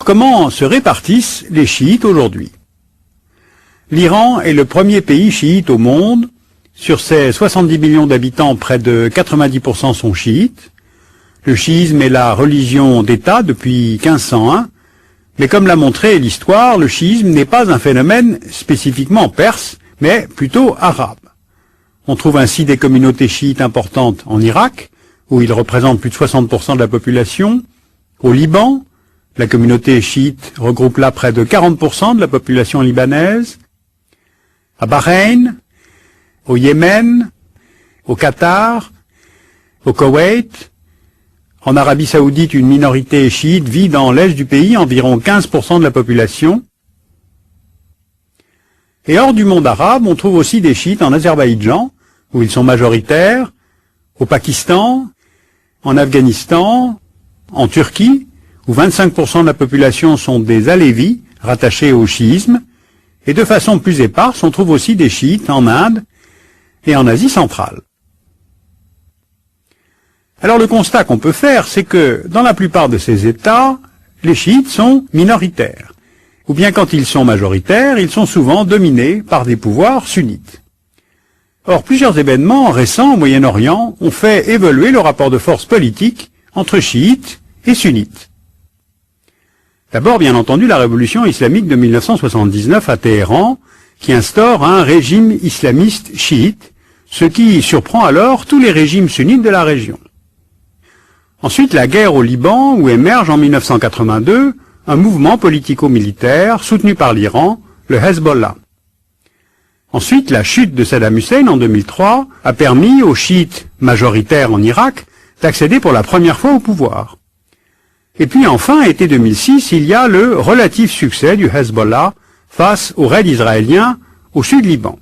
comment se répartissent les chiites aujourd'hui? L'Iran est le premier pays chiite au monde. Sur ses 70 millions d'habitants, près de 90% sont chiites. Le chiisme est la religion d'État depuis 1501, mais comme l'a montré l'histoire, le chiisme n'est pas un phénomène spécifiquement perse, mais plutôt arabe. On trouve ainsi des communautés chiites importantes en Irak, où ils représentent plus de 60% de la population, au Liban, la communauté chiite regroupe là près de 40% de la population libanaise, à Bahreïn, au Yémen, au Qatar, au Koweït. En Arabie Saoudite, une minorité chiite vit dans l'est du pays, environ 15% de la population. Et hors du monde arabe, on trouve aussi des chiites en Azerbaïdjan, où ils sont majoritaires, au Pakistan, en Afghanistan, en Turquie, où 25% de la population sont des alévis, rattachés au chiisme, et de façon plus éparse, on trouve aussi des chiites en Inde et en Asie centrale. Alors le constat qu'on peut faire, c'est que dans la plupart de ces États, les chiites sont minoritaires, ou bien quand ils sont majoritaires, ils sont souvent dominés par des pouvoirs sunnites. Or, plusieurs événements récents au Moyen-Orient ont fait évoluer le rapport de force politique entre chiites et sunnites. D'abord, bien entendu, la révolution islamique de 1979 à Téhéran, qui instaure un régime islamiste chiite, ce qui surprend alors tous les régimes sunnites de la région. Ensuite, la guerre au Liban, où émerge en 1982 un mouvement politico-militaire soutenu par l'Iran, le Hezbollah. Ensuite, la chute de Saddam Hussein en 2003 a permis aux chiites majoritaires en Irak d'accéder pour la première fois au pouvoir. Et puis enfin, été 2006, il y a le relatif succès du Hezbollah face aux raids israéliens au sud Liban.